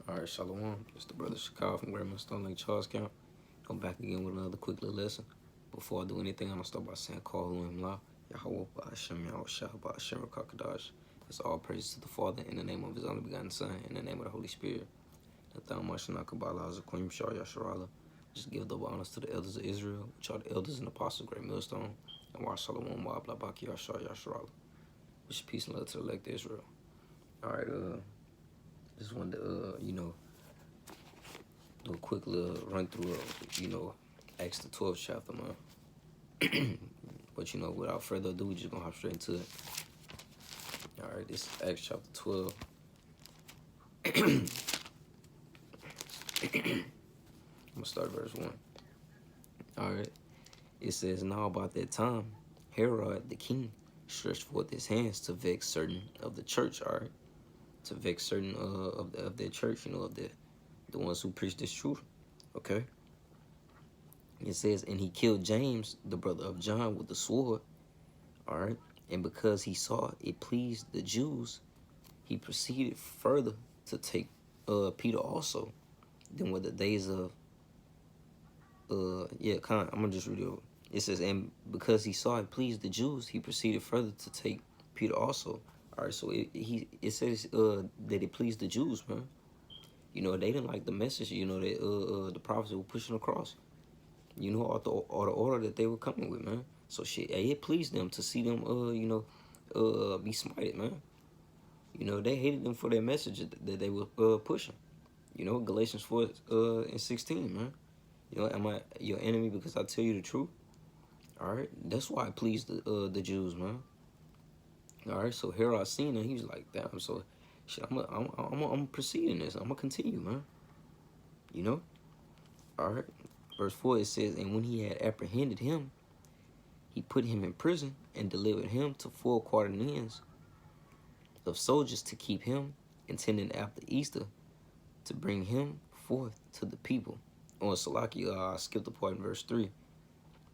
All right, Shalom. It's the brother Shakal from Grandma Stone Lake, Charles Count. I'm back again with another quick little lesson. Before I do anything, I'm gonna start by saying, "Call him La Yahweh Ba'Hashem Yahweh Shah Ba'Hashem Rakakadash." It's all praises to the Father in the name of His only begotten Son, in the name of the Holy Spirit. Just give double honors to the elders of Israel, which are the elders and apostles, great millstone, and watch Shalom Wa Blabaki Yashar Yasharala. Wish peace and love to the elect of Israel. All right, just wanted to do a quick little run through of, Acts the 12th chapter, man. But without further ado, we just gonna hop straight into it. All right, this is Acts chapter 12. I'm gonna start verse 1. All right, it says, "Now about that time, Herod the king stretched forth his hands to vex certain of the church." All right, to vex certain of their church, of the ones who preach this truth. Okay. It says, "And he killed James, the brother of John, with the sword." All right. "And because he saw it pleased the Jews, he proceeded further to take Peter also. Then were the days of I'm gonna just read it over. It says, "And because he saw it pleased the Jews, he proceeded further to take Peter also." All right, so it says that it pleased the Jews, man. They didn't like the message, that the prophets were pushing across. All the order that they were coming with, man. So it pleased them to see them, be smited, man. They hated them for their message that they were pushing. Galatians 4 and 16, man. Am I your enemy because I tell you the truth? All right, that's why it pleased the Jews, man. All right, so Herod seen it, he was like, damn. So, shit, I'm proceed in this. I'm gonna continue, man. All right. Verse 4 it says, "And when he had apprehended him, he put him in prison and delivered him to 4 quaternions of soldiers to keep him, intending after Easter to bring him forth to the people." On Salaki, I skipped the part in verse 3.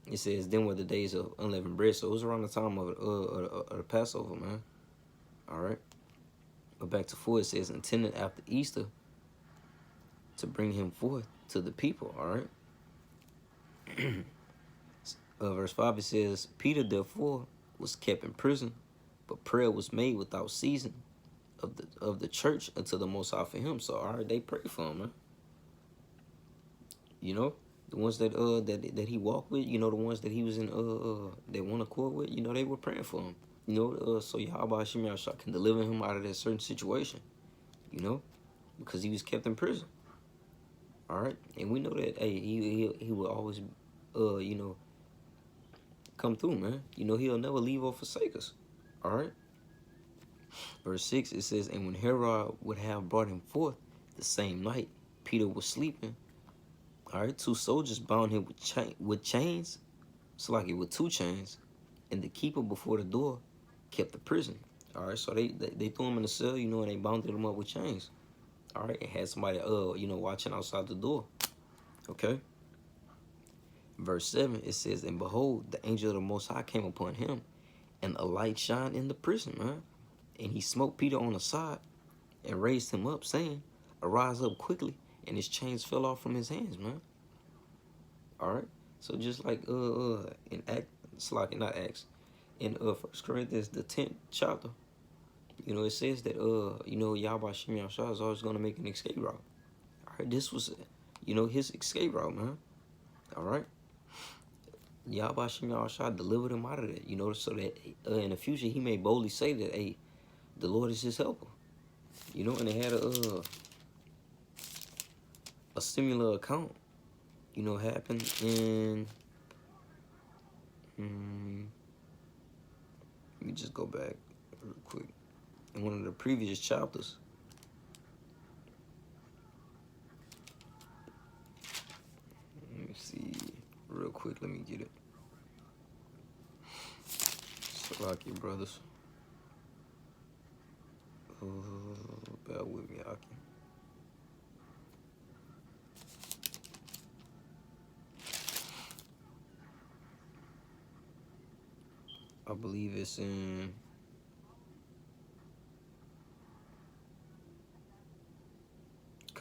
It says, "Then were the days of unleavened bread." So it was around the time of the Passover, man. All right. But back to 4, it says, "Intending after Easter to bring him forth to the people." All right. Verse 5, it says, "Peter therefore was kept in prison, but prayer was made without ceasing of the church unto the Most High for him." So, all right, they prayed for him, man. The ones that he walked with, the ones that he was in that one accord with, they were praying for him. So Yahweh Hashem Yahshua can deliver him out of that certain situation, because he was kept in prison. All right, and we know that he will always come through, man. He'll never leave or forsake us. All right. Verse 6, it says, "And when Herod would have brought him forth the same night, Peter was sleeping. All right, 2 soldiers bound him with chains, so like it with 2 chains, and the keeper before the door kept the prison." All right, so they threw him in the cell, and they bounded him up with chains. All right, and had somebody watching outside the door. Okay. Verse 7, it says, "And behold, the angel of the Most High came upon him, and a light shined in the prison, man. And he smote Peter on the side and raised him up, saying, Arise up quickly. And his chains fell off from his hands, man." All right. So just like in not Acts, in 1 Corinthians the 10th chapter, it says that Yahweh Shem Yahshua is always gonna make an escape route. All right. This was his escape route, man. All right. Yahweh Shem Yahshua delivered him out of that, so that in the future he may boldly say that, hey, the Lord is his helper. And they had a similar account, happened in, let me just go back real quick. In one of the previous chapters, let me see real quick, let me get it. Salaki, brothers. Bear with me, Aki. I believe it's in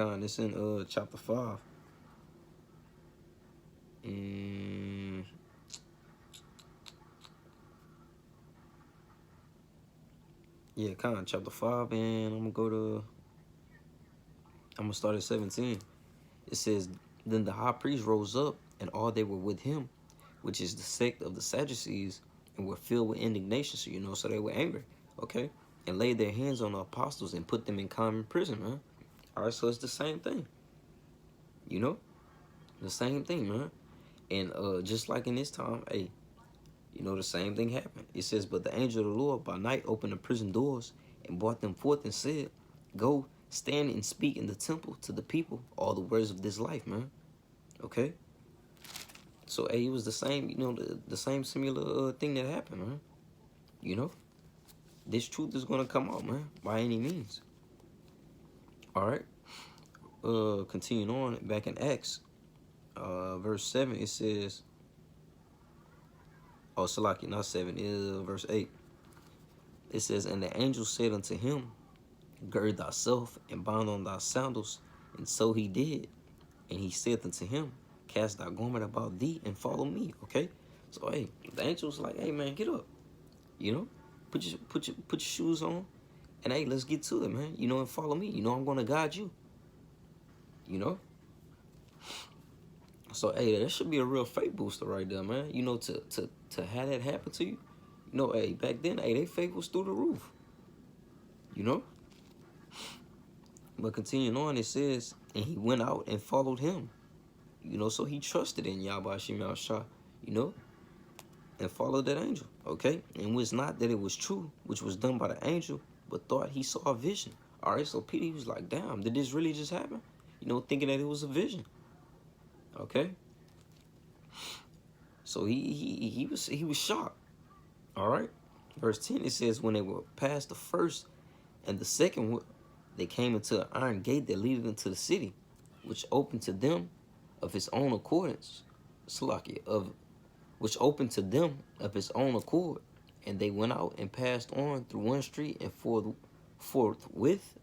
It's in chapter 5. Mm, yeah, chapter 5, and I'm gonna start at 17. It says, then the high priest rose up, and all they were with him, which is the sect of the Sadducees, and were filled with indignation. So they were angry, okay, and laid their hands on the apostles and put them in common prison, man. All right, so it's the same thing, you know, the same thing, man. And just like in this time, hey, the same thing happened. It says, but the angel of the Lord by night opened the prison doors and brought them forth and said, go stand and speak in the temple to the people all the words of this life, man. Okay. So, hey, it was the same, the same similar thing that happened, man. This truth is going to come out, man, by any means. All right. Continuing on, back in Acts, verse 7, it says, Salaki, not 7, verse 8. It says, and the angel said unto him, gird thyself and bind on thy sandals. And so he did. And he said unto him, cast thy garment about thee and follow me. Okay. So hey, the angel's like, hey man, get up. Put your shoes on, and hey, let's get to it, man. And follow me. I'm gonna guide you. So hey, that should be a real faith booster right there, man. To have that happen to you. Hey, back then, hey, they faith was through the roof. But continuing on, it says, and he went out and followed him. So he trusted in Yahweh Shema Shah, and followed that angel, okay? And was not that it was true, which was done by the angel, but thought he saw a vision. All right, so Peter, he was like, damn, did this really just happen? Thinking that it was a vision, okay? So he was shocked, all right? Verse 10, it says, when they were past the first and the second, they came into an iron gate that leaded into the city, which opened to them of his own accordance, which opened to them of his own accord, and they went out and passed on through one street, and forthwith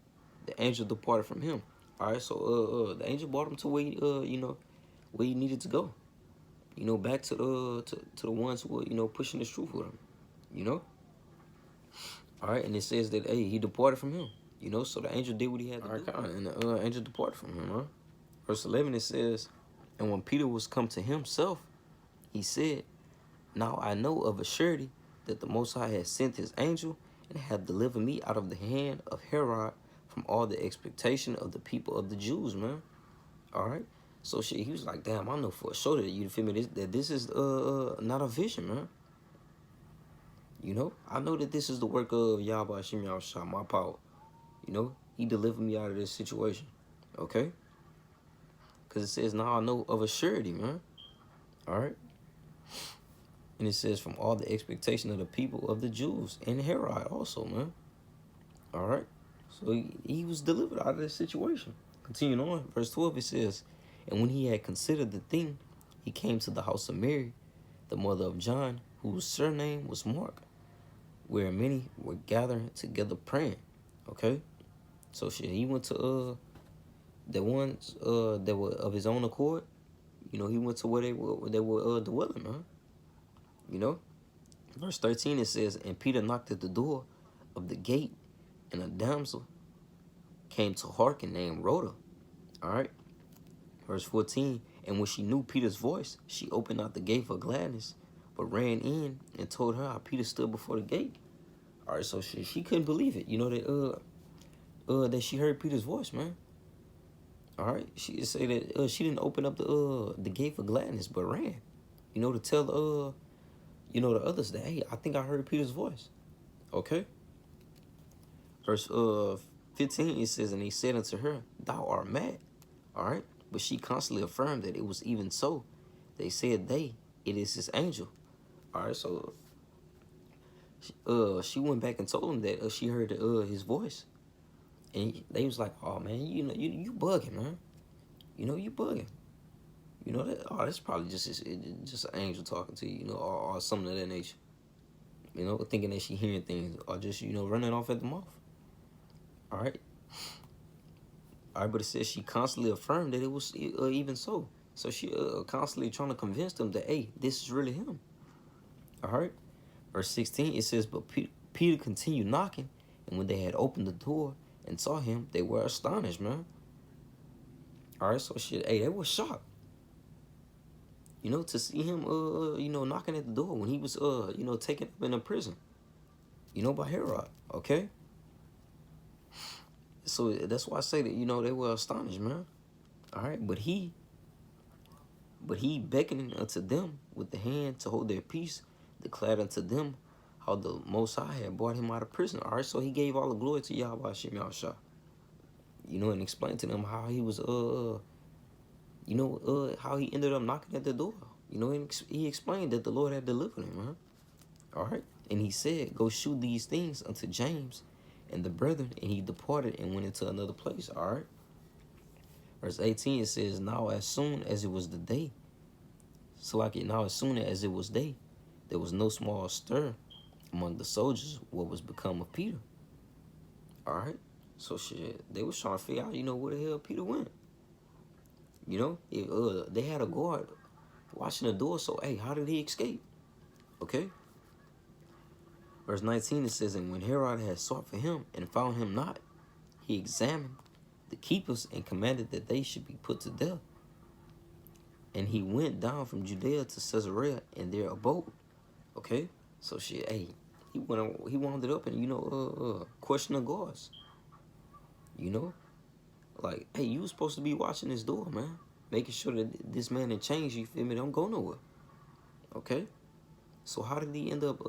the angel departed from him. All right, so the angel brought him to where where he needed to go. Back to the ones who were pushing this truth with him. All right, and it says that hey, he departed from him. So the angel did what he had to do, and the angel departed from him. Huh? Verse 11, it says, and when Peter was come to himself, he said, now I know of a surety that the Most High has sent his angel and hath delivered me out of the hand of Herod from all the expectation of the people of the Jews, man. All right. So shit, he was like, damn, I know for sure that you feel me that this is not a vision, man. I know that this is the work of Yahweh Hashem Yahushua, my power. He delivered me out of this situation. Okay? Because it says, now I know of a surety, man. All right? And it says, from all the expectation of the people of the Jews and Herod also, man. All right? So he was delivered out of this situation. Continuing on, verse 12, it says, and when he had considered the thing, he came to the house of Mary, the mother of John, whose surname was Mark, where many were gathering together praying. Okay? So shit, he went to the ones that were of his own accord. He went to where they were dwelling, man. Verse 13, it says, and Peter knocked at the door of the gate, and a damsel came to hearken named Rhoda. All right. Verse 14, and when she knew Peter's voice, she opened not the gate for gladness, but ran in and told her how Peter stood before the gate. All right, so she couldn't believe it. That she heard Peter's voice, man. All right, she say that she didn't open up the gate for gladness, but ran, to tell the others that, hey, I think I heard Peter's voice. Okay. Verse 15, it says, and he said unto her, thou art mad. All right, but she constantly affirmed that it was even so. They said it is his angel. All right, so she went back and told him that she heard his voice. And they was like, oh, man, you bugging, man. You bugging. That's probably just an angel talking to you, or something of that nature. Thinking that she hearing things, or just, running off at the mouth. All right. All right, but it says she constantly affirmed that it was even so. So she constantly trying to convince them that, hey, this is really him. All right. Verse 16, it says, but Peter continued knocking, and when they had opened the door and saw him, they were astonished, man. All right, so shit, hey, they were shocked. You know, to see him, knocking at the door when he was, taken up in a prison, by Herod, okay? So that's why I say that, they were astonished, man. All right, but he beckoning unto them with the hand to hold their peace, declared unto them how the Most High had brought him out of prison. All right, so he gave all the glory to Yahweh Shem Yahshua. And explained to them how he was, how he ended up knocking at the door. And he explained that the Lord had delivered him, man. All right, and he said, go shew these things unto James and the brethren, and he departed and went into another place. All right. Verse 18, it says, now as soon as it was the day, now as soon as it was day, there was no small stir among the soldiers what was become of Peter. All right. So shit, they was trying to figure out, where the hell Peter went. They had a guard watching the door, so hey, how did he escape? Okay. Verse 19, it says, and when Herod had sought for him and found him not, he examined the keepers and commanded that they should be put to death. And he went down from Judea to Caesarea and there abode. Okay, so shit, hey, he wound it up and questioned the guards. Like, hey, you was supposed to be watching this door, man, making sure that this man in chains, you feel me, don't go nowhere. Okay, so how did he end up?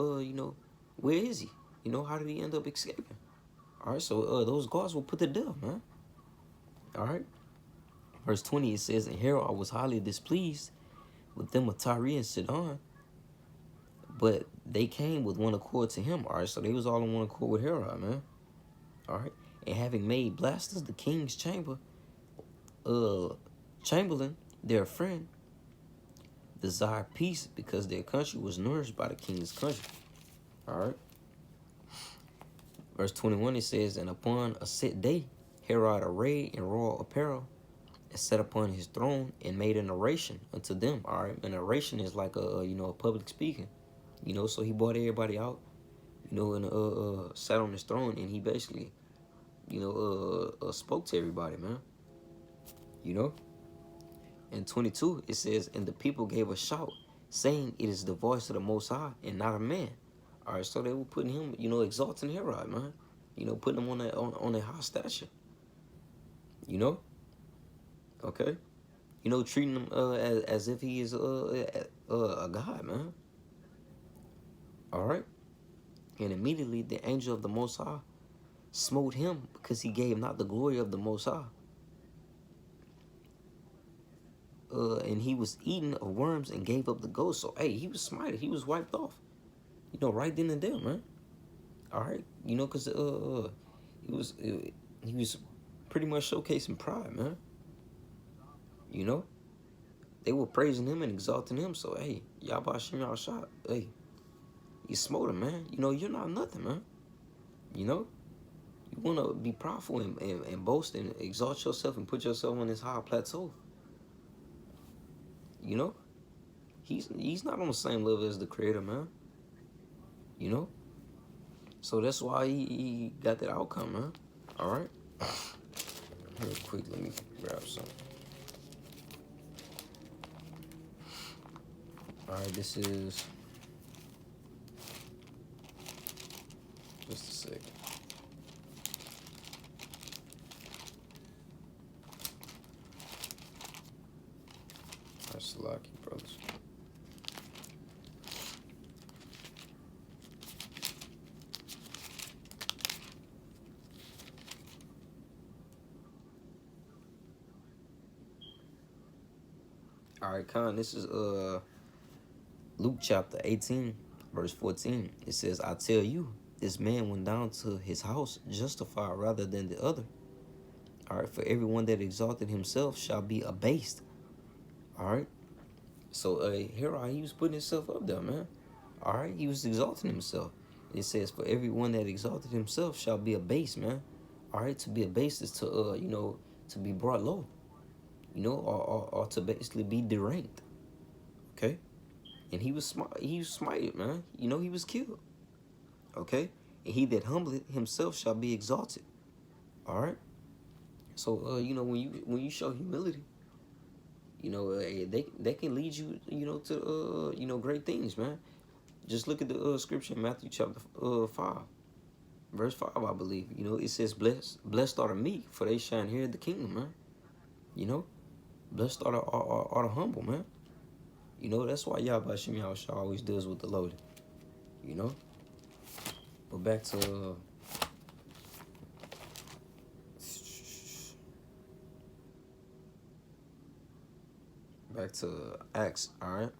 Where is he? How did he end up escaping? All right, so those guards were put to death, man. All right. Verse 20, it says, and Herod was highly displeased with them of Tyre and Sidon, but they came with one accord to him. All right, so they was all in one accord with Herod, man. All right, and having made Blastus the king's chamberlain, their friend, desired peace because their country was nourished by the king's country. All right. Verse 21, it says, and upon a set day, Herod arrayed in royal apparel, and sat upon his throne and made an oration unto them. All right, an oration is like a public speaking. So he brought everybody out, and sat on his throne, and he basically, spoke to everybody, man. In 22, it says, and the people gave a shout, saying, it is the voice of the Most High, and not a man. All right, so they were putting him, exalting Herod, man. Putting him on a high stature. Okay, treating him as if he is a god, man. All right, and immediately the angel of the Most High smote him because he gave not the glory of the Most High. And he was eaten of worms and gave up the ghost. So hey, he was smited. He was wiped off. Right then and there, man. All right, because he was pretty much showcasing pride, man. They were praising him and exalting him. So, hey, Yahweh Shem Yahshua, hey, you smote him, man. You're not nothing, man. You want to be proudful and boast and exalt yourself and put yourself on this high plateau. He's not on the same level as the Creator, man. So that's why he got that outcome, man. All right. Real quick, let me grab something. All right, this is just a second. That's lucky, brothers. All right, Khan, this is Luke chapter 18, verse 14. It says, I tell you, this man went down to his house justified rather than the other. All right, for everyone that exalted himself shall be abased. All right. So Herod, he was putting himself up there, man. All right, he was exalting himself. It says, for everyone that exalted himself shall be abased, man. All right, to be abased is to to be brought low, you know, or to basically be deranged. Okay, and he was smart. He was smited, man. You know, he was killed. Okay, and he that humbleth himself shall be exalted. All right. So, you know, when you show humility, you know, they can lead you, you know, to you know, great things, man. Just look at the scripture in Matthew chapter 5, verse 5, I believe. You know, it says, "Blessed are the meek, for they shall inherit the kingdom," man. You know, blessed are the humble, man. You know, that's why Yahweh Shem Yahushua always deals with the loaded. You know, but back to Acts. All right,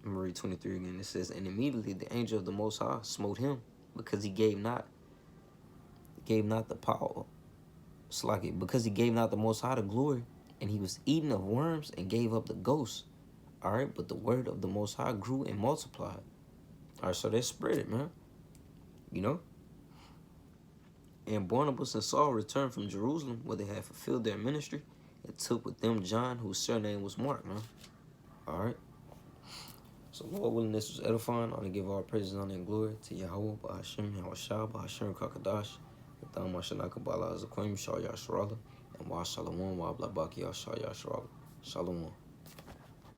I'm gonna read 23 again. It says, "And immediately the angel of the Most High smote him, because he gave not the power, Slaki, because he gave not the Most High the glory, and he was eaten of worms and gave up the ghost." All right, but the word of the Most High grew and multiplied. All right, so they spread it, man. You know, and Barnabas and Saul returned from Jerusalem, where they had fulfilled their ministry, and took with them John, whose surname was Mark, man. All right. So, Lord willing, this was edifying. I want to give all praises, honor, and glory to Yahweh, Ba'ashem, Yahushua, Ba'ashem, Kakadash, Thama Shanaka Bala Zaquim, Shah Yasharala, and Wa Shalom, Wa Blabaki, Shah Yasharala. Shalom.